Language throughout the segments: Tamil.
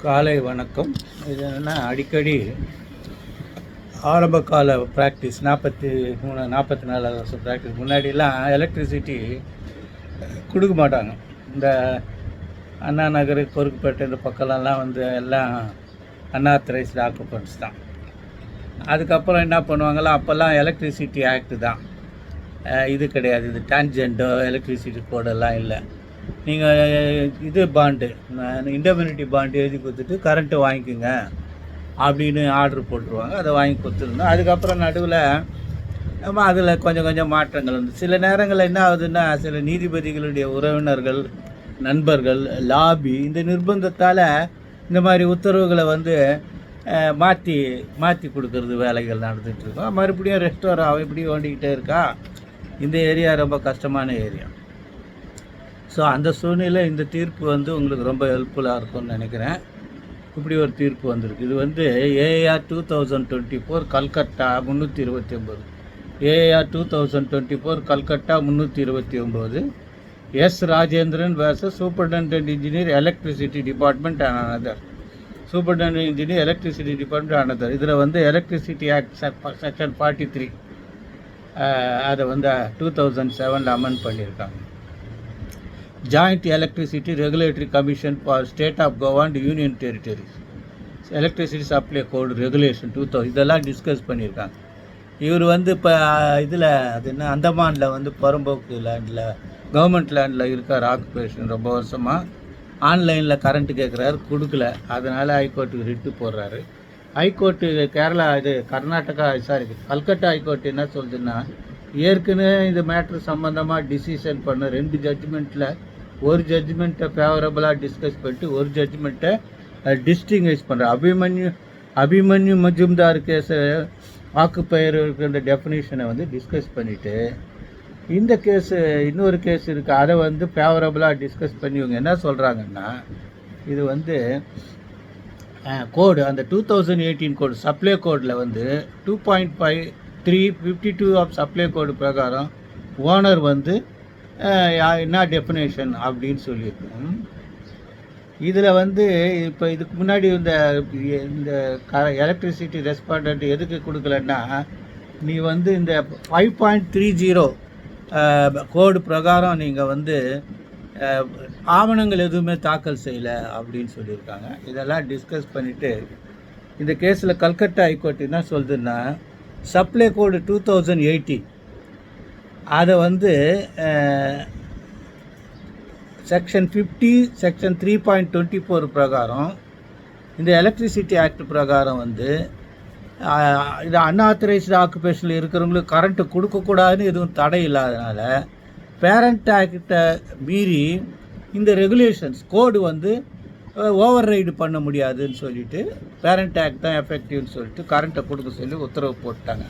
காலை வணக்கம். இது என்னென்னா அடிக்கடி ஆரம்ப கால ப்ராக்டிஸ் 44 வருஷம் ப்ராக்டிஸ். முன்னாடிலாம் எலக்ட்ரிசிட்டி கொடுக்க மாட்டாங்க. இந்த அண்ணா நகர், பொறுக்குப்பேட்டை இந்த பக்கம்லாம் வந்து எல்லாம் அன்ஆத்தரைஸ்டு ஆக்குபன்ஸ் தான். அதுக்கப்புறம் என்ன பண்ணுவாங்களா, அப்போல்லாம் எலக்ட்ரிசிட்டி ஆக்ட் தான், இது கிடையாது. இது டான்ஜெண்டோ எலக்ட்ரிசிட்டி கோடெல்லாம் இல்லை. நீங்கள் இது பாண்டு, இண்டெமினிட்டி பாண்டு எழுதி கொடுத்துட்டு கரண்ட்டு வாங்கிக்கோங்க அப்படின்னு ஆர்டர் போட்டுருவாங்க. அதை வாங்கி கொடுத்துருந்தோம். அதுக்கப்புறம் நடுவில் நம்ம அதில் கொஞ்சம் கொஞ்சம் மாற்றங்கள் வந்து சில நேரங்களில் என்ன ஆகுதுன்னா, சில நீதிபதிகளுடைய உறவினர்கள், நண்பர்கள், லாபி இந்த நிர்பந்தத்தால் இந்த மாதிரி உத்தரவுகளை வந்து மாற்றி கொடுக்கறது வேலைகள் நடந்துகிட்ருக்கோம். மறுபடியும் ரெஸ்டோர் அவன் இப்படி ஓண்டிக்கிட்டே இருக்கா. இந்த ஏரியா ரொம்ப கஷ்டமான ஏரியா. ஸோ அந்த சூழ்நிலை இந்த தீர்ப்பு வந்து உங்களுக்கு ரொம்ப ஹெல்ப்ஃபுல்லாக இருக்கும்னு நினைக்கிறேன். இப்படி ஒரு தீர்ப்பு வந்திருக்கு. இது வந்து AR 2024 Calcutta 329, AR 2024 Calcutta 329, S Rajendran vs superintendent engineer electricity department and another, superintendent engineer electricity department another. இதில் வந்து எலக்ட்ரிசிட்டி ஆக்ட் செக்ஷன் 43 அதை வந்து 2007 அமெண்ட் பண்ணியிருக்காங்க. Joint electricity regulatory commission for state of Goa and union territories, electricity supply code regulation 2000 இதெல்லாம் டிஸ்கஸ் பண்ணியிருக்காங்க. இவர் வந்து இப்போ இதில் அது என்ன, அந்தமானில் வந்து புறம்போக்கு லேண்டில், கவர்மெண்ட் லேண்டில் இருக்கார். ஆக்குபேஷன் ரொம்ப வருஷமாக ஆன்லைனில் கரண்ட்டு கேட்குறாரு, கொடுக்கல. அதனால் ஹைகோர்ட்டுக்கு ரிட்டு போடுறாரு. ஹைகோர்ட்டு கேரளா இது கர்நாடகா கல்கட்டா ஹைகோர்ட்டு என்ன சொல்லுதுன்னா, ஏற்கனவே இந்த மேட்ரு சம்மந்தமாக டிசிஷன் பண்ண 2 ஜட்ஜ்மெண்ட்டில் ஒரு ஜட்ஜ்மெண்ட்டை ஃபேவரபுளாக டிஸ்கஸ் பண்ணிட்டு ஒரு ஜட்ஜ்மெண்ட்டை டிஸ்டிங்வைஸ் பண்ணுற அபிமன்யு மஜும்தார் கேஸை ஆக்குப்பெயர் இருக்கிற டெஃபினேஷனை வந்து டிஸ்கஸ் பண்ணிவிட்டு, இந்த கேஸு இன்னொரு கேஸ் இருக்குது, அதை வந்து ஃபேவரபுளாக டிஸ்கஸ் பண்ணி இவங்க என்ன சொல்கிறாங்கன்னா, இது வந்து கோடு அந்த 2018 கோடு சப்ளை கோடில் வந்து 2.5352 ஆஃப் சப்ளை கோடு பிரகாரம் ஓனர் வந்து என்ன டெஃபினேஷன் அப்படின்னு சொல்லியிருக்கோம். இதில் வந்து இப்போ இதுக்கு முன்னாடி இந்த எலக்ட்ரிசிட்டி ரெஸ்பாண்டன்ட் எதுக்கு கொடுக்கலன்னா, நீ வந்து இந்த 5.30 கோடு பிரகாரம் நீங்கள் வந்து ஆவணங்கள் எதுவுமே தாக்கல் செய்யலை அப்படின்னு சொல்லியிருக்காங்க. இதெல்லாம் டிஸ்கஸ் பண்ணிவிட்டு இந்த கேஸில் கல்கட்டா ஹைகோர்ட் என்ன சொல்லுதுன்னா, சப்ளை கோடு 2018 அதை வந்து செக்ஷன் 50 செக்ஷன் 3.24 பிரகாரம் இந்த எலக்ட்ரிசிட்டி ஆக்ட் பிரகாரம் வந்து இது அன்ஆத்தரைஸ்டு ஆக்குபேஷனில் இருக்கிறவங்களுக்கு கரண்ட்டு கொடுக்கக்கூடாதுன்னு எதுவும் தடை இல்லாதனால பேரண்ட் ஆக்டை மீறி இந்த ரெகுலேஷன்ஸ் கோடு வந்து ஓவர் ரைடு பண்ண முடியாதுன்னு சொல்லிட்டு பேரண்ட் ஆக்ட் தான் எஃபெக்டிவ்னு சொல்லிட்டு கரண்ட்டை கொடுக்க சொல்லி உத்தரவு போட்டாங்க.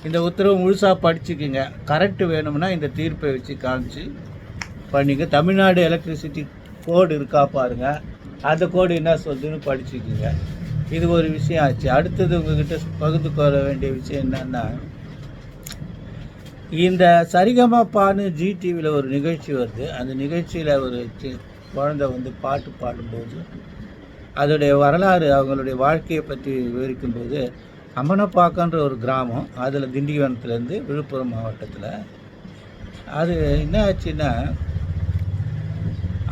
இந்த உத்தரவு முழுசாக படிச்சுக்குங்க. கரண்ட்டு வேணும்னா இந்த தீர்ப்பை வச்சு காமிச்சு பண்ணிங்க. தமிழ்நாடு எலக்ட்ரிசிட்டி கோடு இருக்கா பாருங்கள், அந்த கோடு என்ன சொல்லுதுன்னு படிச்சுக்குங்க. இது ஒரு விஷயம் ஆச்சு. அடுத்தது உங்கள்கிட்ட பகிர்ந்து கொள்ள வேண்டிய விஷயம் என்னன்னா, இந்த சரிகமபான்னு ஜிடிவியில் ஒரு நிகழ்ச்சி வருது. அந்த நிகழ்ச்சியில் ஒரு குழந்தை வந்து பாட்டு பாடும்போது அதோடைய வரலாறு, அவங்களுடைய வாழ்க்கையை பற்றி விவரிக்கும்போது, அம்மனப்பாக்கன்ற ஒரு கிராமம், அதில் திண்டிவனத்துலேருந்து விழுப்புரம் மாவட்டத்தில், அது என்ன ஆச்சுன்னா,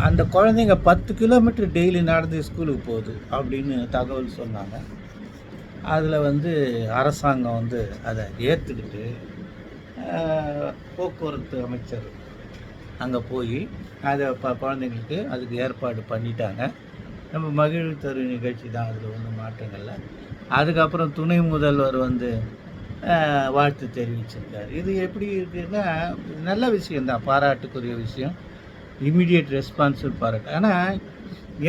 அந்த குழந்தைங்க 10 கிலோமீட்டர் டெய்லி நடந்து ஸ்கூலுக்கு போகுது அப்படின்னு தகவல் சொன்னாங்க. அதில் வந்து அரசாங்கம் வந்து அதை ஏற்றுக்கிட்டு போக்குவரத்து அமைச்சர் அங்கே போய் அதை குழந்தைங்களுக்கு அதுக்கு ஏற்பாடு பண்ணிட்டாங்க. நம்ம மகிழ்வு தரு நிகழ்ச்சி தான், அதில் ஒன்றும் மாற்றங்கள்ல. அதுக்கப்புறம் துணை முதல்வர் வந்து வாழ்த்து தெரிவிச்சிருக்காரு. இது எப்படி இருக்குன்னா, நல்ல விஷயந்தான், பாராட்டுக்குரிய விஷயம், இம்மிடியேட் ரெஸ்பான்சிபிள் பாராட்டு. ஆனால்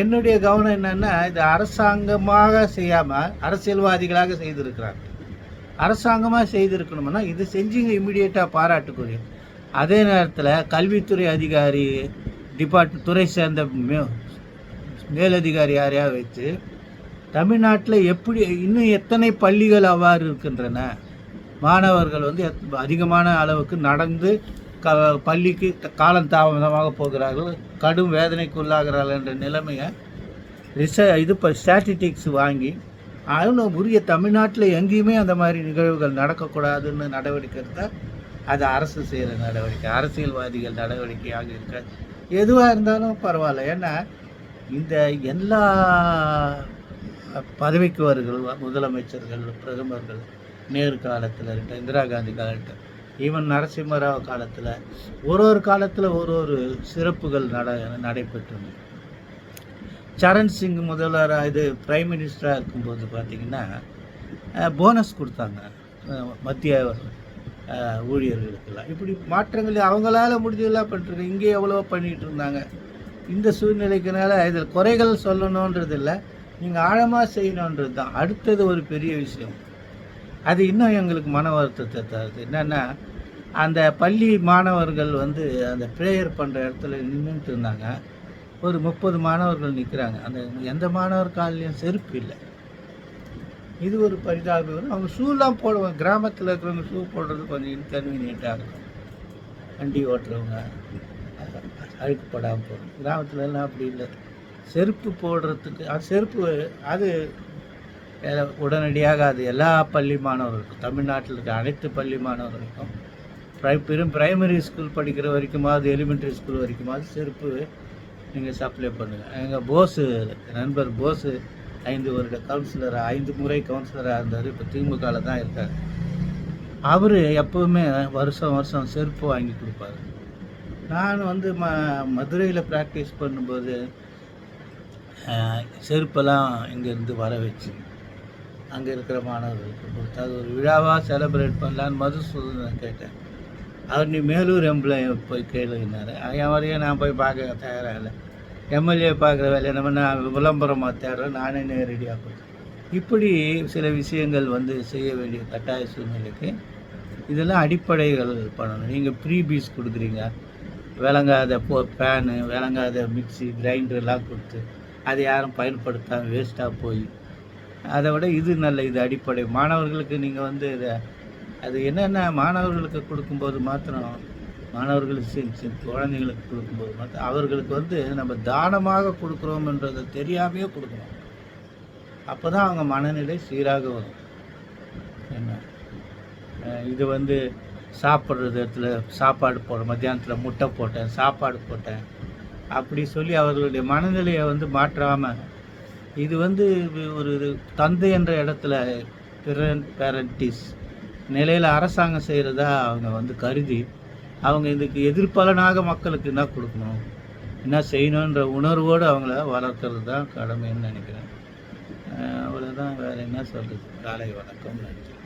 என்னுடைய கவனம் என்னென்னா, இது அரசாங்கமாக செய்யாமல் அரசியல்வாதிகளாக செய்திருக்கிறாங்க. அரசாங்கமாக செய்திருக்கணும்னா இது செஞ்சுங்க, இம்மிடியேட்டாக பாராட்டுக்குரிய. அதே நேரத்தில் கல்வித்துறை அதிகாரி, துறை சேர்ந்த மேலதிகாரி யாரையாக வச்சு தமிழ்நாட்டில் எப்படி இன்னும் எத்தனை பள்ளிகள் அவ்வாறு இருக்கின்றன, மாணவர்கள் வந்து அதிகமான அளவுக்கு நடந்து பள்ளிக்கு காலம் தாமதமாக போகிறார்கள், கடும் வேதனைக்கு உள்ளாகிறார்கள் என்ற நிலைமையை இது இப்போ ஸ்டாட்டிஸ்டிக்ஸ் வாங்கி அதுவும் உரிய தமிழ்நாட்டில் எங்கேயுமே அந்த மாதிரி நிகழ்வுகள் நடக்கக்கூடாதுன்னு நடவடிக்கை எடுத்தால் அது அரசு செய்கிற நடவடிக்கை, அரசியல்வாதிகள் நடவடிக்கையாக இருக்காது. எதுவாக இருந்தாலும் பரவாயில்ல. ஏன்னா இந்த எல்லா பதவிக்கு வருகள் முதலமைச்சர்கள், பிரதமர்கள், நேரு காலத்தில் இருக்கட்டும், இந்திரா காந்தி காலத்தில், ஈவன் நரசிம்மராவ் காலத்தில், ஒரு காலத்தில் ஒரு சிறப்புகள் நடைபெற்றது. சரண் சிங் முதல்வராக இது பிரைம் மினிஸ்டராக இருக்கும்போது பார்த்திங்கன்னா போனஸ் கொடுத்தாங்க மத்திய ஊழியர்களுக்கெல்லாம். இப்படி மாற்றங்கள் அவங்களால முடிஞ்சதெல்லாம் பண்ணிட்டுருக்காங்க. இங்கே எவ்வளோ பண்ணிகிட்டு இருந்தாங்க. இந்த சூழ்நிலைக்குனால இதில் குறைகள் சொல்லணுன்றது இல்லை, நீங்கள் ஆழமாக செய்யணுன்றது தான் அடுத்தது ஒரு பெரிய விஷயம். அது இன்னும் எங்களுக்கு மன வருத்தத்தை தருது. என்னென்னா அந்த பள்ளி மாணவர்கள் வந்து அந்த ப்ரேயர் பண்ணுற இடத்துல நின்றுட்டு இருந்தாங்க. ஒரு 30 மாணவர்கள் நிற்கிறாங்க. அந்த எந்த மாணவர் காலையும் செருப்பு இல்லை. இது ஒரு பரிதாபம். அவங்க ஷூலாம் போடுவாங்க. கிராமத்தில் இருக்கிறவங்க ஷூ போடுறது கொஞ்சம் இன்கன்வீனியண்ட்டாக இருக்கும். வண்டி ஓட்டுறவங்க அழுக்குப்படாமல் போகணும். கிராமத்துலலாம் அப்படி இல்லை. செருப்பு போடுறதுக்கு செருப்பு அது உடனடியாக அது எல்லா பள்ளி மாணவர்களுக்கும், தமிழ்நாட்டில் இருக்க அனைத்து பள்ளி மாணவர்களுக்கும், பிரைமரி ஸ்கூல் படிக்கிற வரைக்குமாவது, எலிமெண்ட்ரி ஸ்கூல் வரைக்குமாவது செருப்பு நீங்கள் சப்ளை பண்ணுங்கள். எங்கள் போஸு நண்பர் போஸு 5 வருட கவுன்சிலராக 5 முறை கவுன்சிலராக இருந்தார். இப்போ திமுகவில் தான் இருக்கார். அவர் எப்போவுமே வருஷம் செருப்பு வாங்கி கொடுப்பார். நான் வந்து மதுரையில் ப்ராக்டிஸ் பண்ணும்போது செருப்பெல்லாம் இங்கேருந்து வர வச்சு அங்கே இருக்கிற மாணவர்களுக்கு கொடுத்து அது ஒரு விழாவாக செலிப்ரேட் பண்ணலான்னு மதுசூதனை கேட்டேன். அவர் நீ மேலூர் எம்ப்ளாய் போய் கேளுன்னாரு. என் வரையும் நான் போய் பார்க்க தயாராக இல்லை. எம்எல்ஏ பார்க்குற வேலையை நம்ம நான் விளம்பரமாக தேடுறேன், நானே நேரடியாக கொடுத்தேன். இப்படி சில விஷயங்கள் வந்து செய்ய வேண்டிய கட்டாய சூழ்நிலைக்கு இதெல்லாம் அடிப்படைகள் பண்ணணும். நீங்கள் ப்ரீபீஸ் கொடுக்குறீங்க, விளங்காத பேனு, விளங்காத மிக்சி, கிரைண்டர்லாம் கொடுத்து அதை யாரும் பயன்படுத்தாமல் வேஸ்ட்டாக போய், அதை விட இது நல்ல, இது அடிப்படை. மாணவர்களுக்கு நீங்கள் வந்து அது என்னென்ன மாணவர்களுக்கு கொடுக்கும்போது மாத்திரம், மாணவர்களுக்கு குழந்தைங்களுக்கு கொடுக்கும்போது மாத்திரம் அவர்களுக்கு வந்து நம்ம தானமாக கொடுக்குறோம்ன்றதை தெரியாமையே கொடுக்கணும். அப்போ தான் அவங்க மனநிலை சீராக வரும். என்ன இது வந்து சாப்பிட்றது இடத்துல சாப்பாடு போடுறேன், மத்தியானத்தில் முட்டை போட்டேன், சாப்பாடு போட்டேன் அப்படி சொல்லி அவர்களுடைய மனநிலையை வந்து மாற்றாமல், இது வந்து ஒரு தந்தை என்ற இடத்துல பேரண்டிஸ் நிலையில் அரசாங்கம் செய்கிறதா அவங்க வந்து கருதி அவங்க இதுக்கு எதிர்பலனாக மக்களுக்கு என்ன கொடுக்கணும், என்ன செய்யணுன்ற உணர்வோடு அவங்கள வளர்க்குறது தான் கடமைன்னு நினைக்கிறேன். அவ்வளோதான், வேறு என்ன சொல்கிறது. காலை வணக்கம், நன்றி.